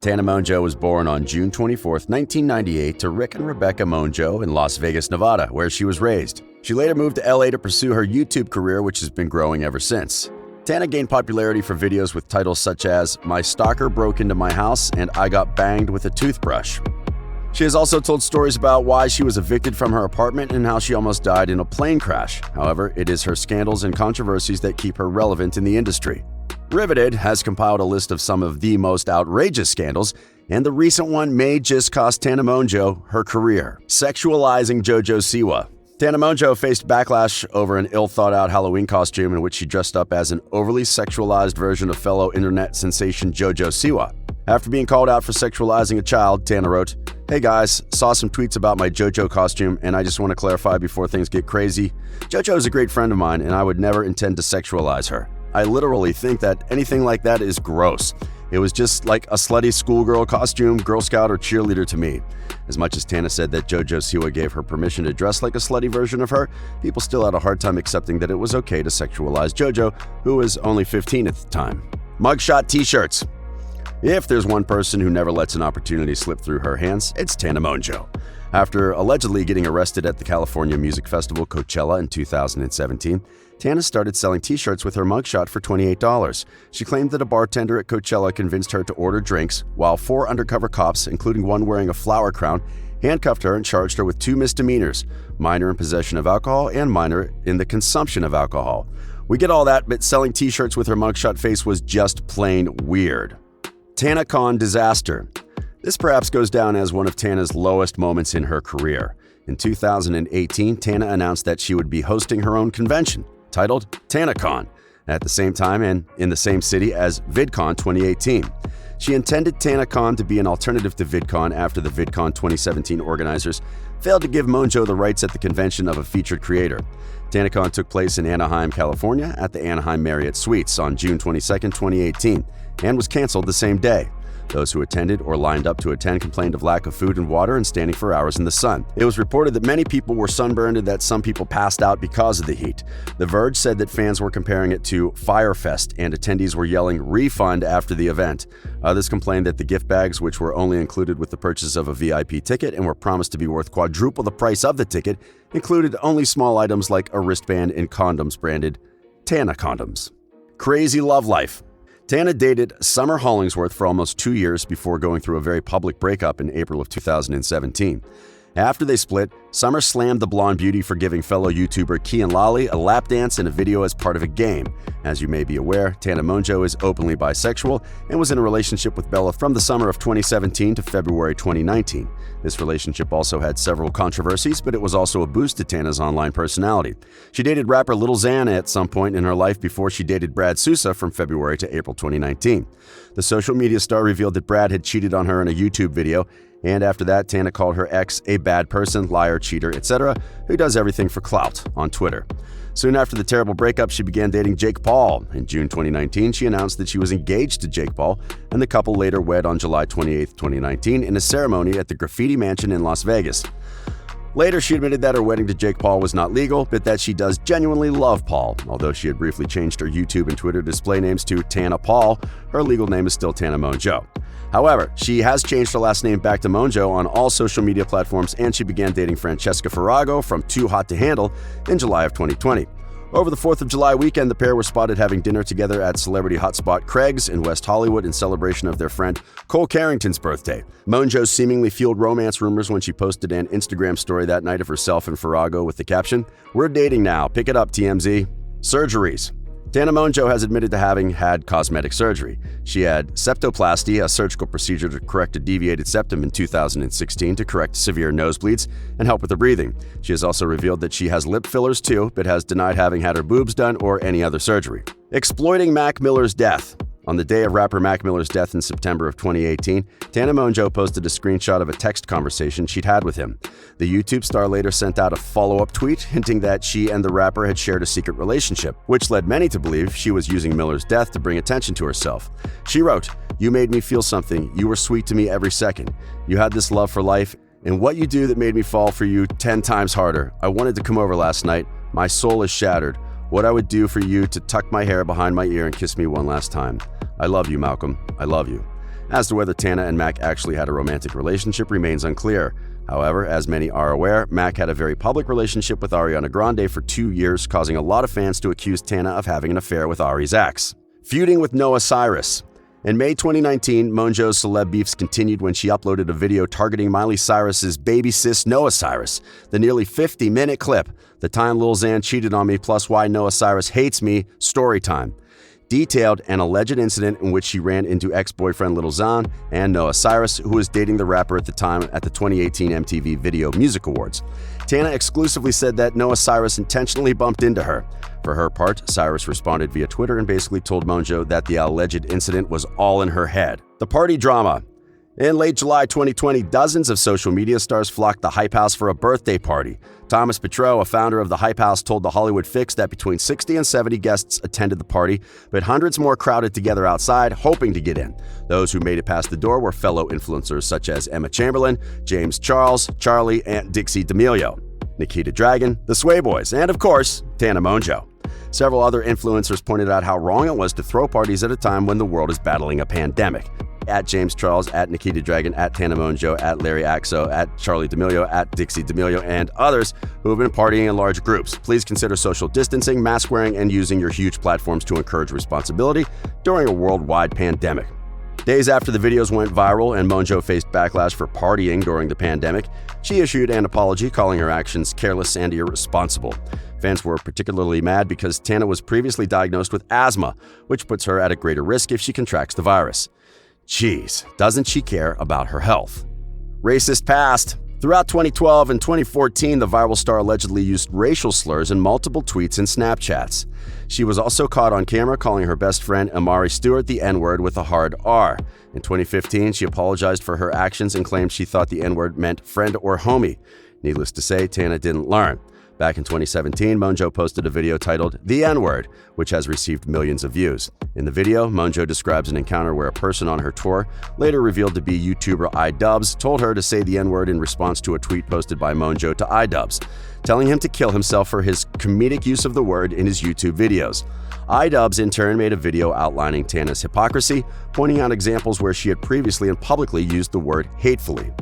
Tana Mongeau was born on June 24, 1998 to Rick and Rebecca Mongeau in Las Vegas, Nevada, where she was raised. She later moved to LA to pursue her YouTube career, which has been growing ever since. Tana gained popularity for videos with titles such as "My Stalker Broke Into My House" and "I Got Banged with a Toothbrush." She has also told stories about why she was evicted from her apartment and how she almost died in a plane crash. However, it is her scandals and controversies that keep her relevant in the industry. Riveted has compiled a list of some of the most outrageous scandals, and the recent one may just cost Tana Mongeau her career. Sexualizing JoJo Siwa. Tana Mongeau faced backlash over an ill-thought-out Halloween costume in which she dressed up as an overly sexualized version of fellow internet sensation JoJo Siwa. After being called out for sexualizing a child, Tana wrote, "Hey guys, saw some tweets about my JoJo costume, and I just want to clarify before things get crazy. JoJo is a great friend of mine, and I would never intend to sexualize her. I literally think that anything like that is gross. It was just like a slutty schoolgirl costume, Girl Scout, or cheerleader to me." As much as Tana said that JoJo Siwa gave her permission to dress like a slutty version of her, people still had a hard time accepting that it was okay to sexualize JoJo, who was only 15 at the time. Mugshot t-shirts. If there's one person who never lets an opportunity slip through her hands, it's Tana Mongeau. After allegedly getting arrested at the California music festival Coachella in 2017, Tana started selling t-shirts with her mugshot for $28. She claimed that a bartender at Coachella convinced her to order drinks, while 4 undercover cops, including one wearing a flower crown, handcuffed her and charged her with 2 misdemeanors, minor in possession of alcohol and minor in the consumption of alcohol. We get all that, but selling t-shirts with her mugshot face was just plain weird. Tanacon Disaster. This perhaps goes down as one of Tana's lowest moments in her career. In 2018, Tana announced that she would be hosting her own convention, titled Tanacon, at the same time and in the same city as VidCon 2018. She intended Tanacon to be an alternative to VidCon after the VidCon 2017 organizers failed to give Mongeau the rights at the convention of a featured creator. Tanacon took place in Anaheim, California at the Anaheim Marriott Suites on June 22, 2018, and was canceled the same day. Those who attended or lined up to attend complained of lack of food and water and standing for hours in the sun. It was reported that many people were sunburned and that some people passed out because of the heat. The Verge said that fans were comparing it to Fyre Fest and attendees were yelling "refund" after the event. Others complained that the gift bags, which were only included with the purchase of a VIP ticket and were promised to be worth quadruple the price of the ticket, included only small items like a wristband and condoms branded Tana condoms. Crazy love life. Tana dated Summer Hollingsworth for almost 2 years before going through a very public breakup in April of 2017. After they split, Summer slammed the blonde beauty for giving fellow YouTuber Kian Lally a lap dance in a video as part of a game. As you may be aware, Tana Mongeau is openly bisexual and was in a relationship with Bella from the summer of 2017 to February 2019. This relationship also had several controversies, but it was also a boost to Tana's online personality. She dated rapper Lil Xan at some point in her life before she dated Brad Sousa from February to April 2019. The social media star revealed that Brad had cheated on her in a YouTube video, and after that, Tana called her ex a bad person, liar, cheater, etc., who does everything for clout on Twitter. Soon after the terrible breakup, she began dating Jake Paul. In June 2019, she announced that she was engaged to Jake Paul, and the couple later wed on July 28, 2019, in a ceremony at the Graffiti Mansion in Las Vegas. Later, she admitted that her wedding to Jake Paul was not legal, but that she does genuinely love Paul. Although she had briefly changed her YouTube and Twitter display names to Tana Paul, her legal name is still Tana Mongeau. However, she has changed her last name back to Mongeau on all social media platforms, and she began dating Francesca Farago from Too Hot to Handle in July of 2020. Over the 4th of July weekend, the pair were spotted having dinner together at celebrity hotspot Craig's in West Hollywood in celebration of their friend Cole Carrington's birthday. Mongeau seemingly fueled romance rumors when she posted an Instagram story that night of herself and Farago with the caption, "We're dating now, pick it up, TMZ." Surgeries. Tana Mongeau has admitted to having had cosmetic surgery. She had septoplasty, a surgical procedure to correct a deviated septum in 2016 to correct severe nosebleeds and help with her breathing. She has also revealed that she has lip fillers too, but has denied having had her boobs done or any other surgery. Exploiting Mac Miller's death. On the day of rapper Mac Miller's death in September of 2018, Tana Mongeau posted a screenshot of a text conversation she'd had with him. The YouTube star later sent out a follow-up tweet hinting that she and the rapper had shared a secret relationship, which led many to believe she was using Miller's death to bring attention to herself. She wrote, "You made me feel something. You were sweet to me every second. You had this love for life, and what you do that made me fall for you 10 times harder. I wanted to come over last night. My soul is shattered. What I would do for you to tuck my hair behind my ear and kiss me one last time. I love you, Malcolm. I love you." As to whether Tana and Mac actually had a romantic relationship remains unclear. However, as many are aware, Mac had a very public relationship with Ariana Grande for 2 years, causing a lot of fans to accuse Tana of having an affair with Ari's ex. Feuding with Noah Cyrus. In May 2019, Mongeau's celeb beefs continued when she uploaded a video targeting Miley Cyrus's baby sis Noah Cyrus. The nearly 50-minute clip, "The Time Lil Xan Cheated on Me plus Why Noah Cyrus Hates Me," story time, detailed an alleged incident in which she ran into ex-boyfriend Lil Xan and Noah Cyrus, who was dating the rapper at the time at the 2018 MTV Video Music Awards. Tana exclusively said that Noah Cyrus intentionally bumped into her. For her part, Cyrus responded via Twitter and basically told Mongeau that the alleged incident was all in her head. The party drama. In late July 2020, dozens of social media stars flocked the Hype House for a birthday party. Thomas Petro, a founder of the Hype House, told The Hollywood Fix that between 60 and 70 guests attended the party, but hundreds more crowded together outside, hoping to get in. Those who made it past the door were fellow influencers such as Emma Chamberlain, James Charles, Charlie, and Dixie D'Amelio, Nikita Dragun, the Sway Boys, and of course, Tana Mongeau. Several other influencers pointed out how wrong it was to throw parties at a time when the world is battling a pandemic. At James Charles, at Nikita Dragun, at Tana Mongeau, at Larry Axo, at Charlie D'Amelio, at Dixie D'Amelio, and others who have been partying in large groups. Please consider social distancing, mask wearing, and using your huge platforms to encourage responsibility during a worldwide pandemic. Days after the videos went viral and Mongeau faced backlash for partying during the pandemic, she issued an apology calling her actions careless and irresponsible. Fans were particularly mad because Tana was previously diagnosed with asthma, which puts her at a greater risk if she contracts the virus. Jeez, doesn't she care about her health? Racist past. Throughout 2012 and 2014, the viral star allegedly used racial slurs in multiple tweets and Snapchats. She was also caught on camera calling her best friend Amari Stewart the N-word with a hard R. In 2015, she apologized for her actions and claimed she thought the N-word meant friend or homie. Needless to say, Tana didn't learn. Back in 2017, Mongeau posted a video titled "The N-Word," which has received millions of views. In the video, Mongeau describes an encounter where a person on her tour, later revealed to be YouTuber iDubbbz, told her to say the N-word in response to a tweet posted by Mongeau to iDubbbz, telling him to kill himself for his comedic use of the word in his YouTube videos. iDubbbz in turn made a video outlining Tana's hypocrisy, pointing out examples where she had previously and publicly used the word hatefully.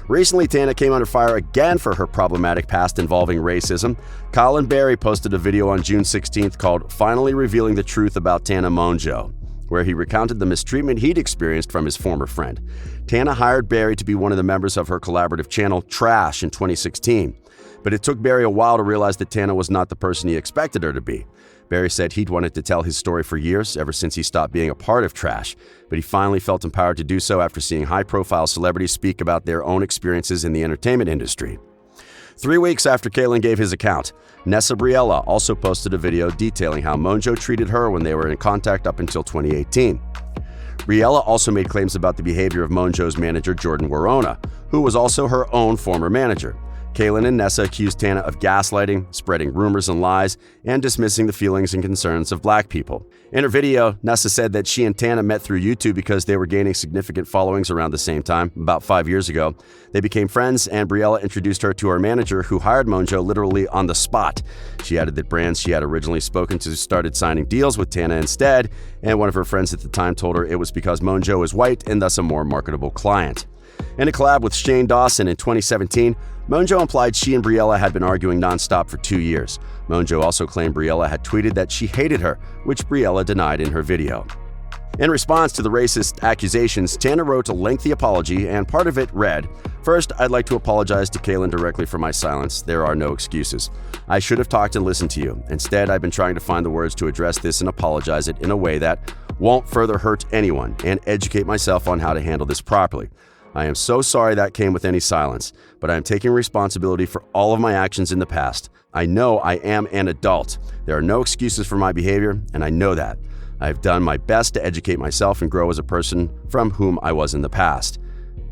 Recently, Tana came under fire again for her problematic past involving racism. Colin Berry posted a video on June 16th called "Finally Revealing the Truth About Tana Mongeau," where he recounted the mistreatment he'd experienced from his former friend. Tana hired Berry to be one of the members of her collaborative channel Trash in 2016. But it took Berry a while to realize that Tana was not the person he expected her to be. Berry said he'd wanted to tell his story for years, ever since he stopped being a part of Trash, but he finally felt empowered to do so after seeing high-profile celebrities speak about their own experiences in the entertainment industry. 3 weeks after Kalen gave his account, Nessa Briella also posted a video detailing how Mongeau treated her when they were in contact up until 2018. Briella also made claims about the behavior of Mongeau's manager Jordan Warona, who was also her own former manager. Kalen and Nessa accused Tana of gaslighting, spreading rumors and lies, and dismissing the feelings and concerns of black people. In her video, Nessa said that she and Tana met through YouTube because they were gaining significant followings around the same time, about 5 years ago. They became friends, and Briella introduced her to her manager, who hired Mongeau literally on the spot. She added that brands she had originally spoken to started signing deals with Tana instead, and one of her friends at the time told her it was because Mongeau is white and thus a more marketable client. In a collab with Shane Dawson in 2017, Mongeau implied she and Briella had been arguing nonstop for 2 years. Mongeau also claimed Briella had tweeted that she hated her, which Briella denied in her video. In response to the racist accusations, Tana wrote a lengthy apology, and part of it read, "First, I'd like to apologize to Kalen directly for my silence. There are no excuses. I should have talked and listened to you. Instead, I've been trying to find the words to address this and apologize it in a way that won't further hurt anyone and educate myself on how to handle this properly. I am so sorry that came with any silence, but I am taking responsibility for all of my actions in the past. I know I am an adult. There are no excuses for my behavior, and I know that. I have done my best to educate myself and grow as a person from whom I was in the past."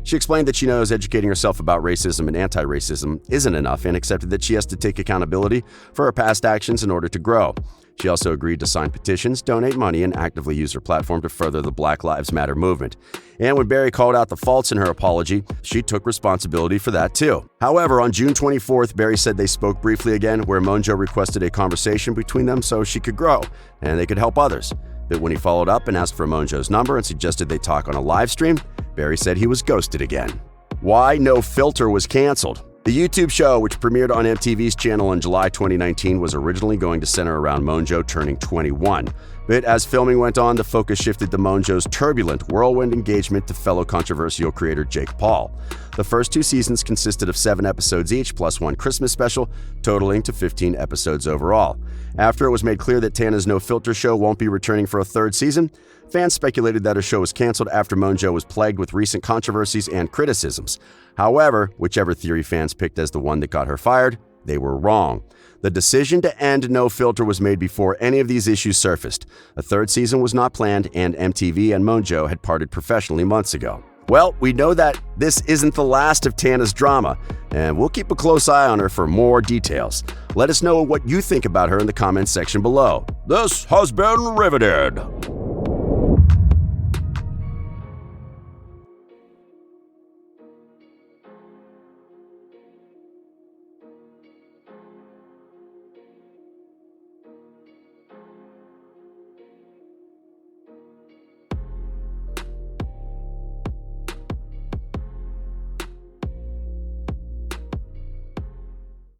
She explained that she knows educating herself about racism and anti-racism isn't enough and accepted that she has to take accountability for her past actions in order to grow. She also agreed to sign petitions, donate money, and actively use her platform to further the Black Lives Matter movement. And when Berry called out the faults in her apology, she took responsibility for that too. However, on June 24th, Berry said they spoke briefly again, where Mongeau requested a conversation between them so she could grow and they could help others. But when he followed up and asked for Mongeau's number and suggested they talk on a live stream, Barry said he was ghosted again. Why No Filter was canceled. The YouTube show, which premiered on MTV's channel in July 2019, was originally going to center around Mongeau turning 21. But as filming went on, the focus shifted to Mongeau's turbulent whirlwind engagement to fellow controversial creator Jake Paul. The first 2 seasons consisted of 7 episodes each, plus 1 Christmas special, totaling to 15 episodes overall. After it was made clear that Tana's No Filter show won't be returning for a 3rd season, fans speculated that her show was canceled after Mongeau was plagued with recent controversies and criticisms. However, whichever theory fans picked as the one that got her fired, they were wrong. The decision to end No Filter was made before any of these issues surfaced. A 3rd season was not planned, and MTV and Mongeau had parted professionally months ago. Well, we know that this isn't the last of Tana's drama, and we'll keep a close eye on her for more details. Let us know what you think about her in the comments section below. This has been Riveted.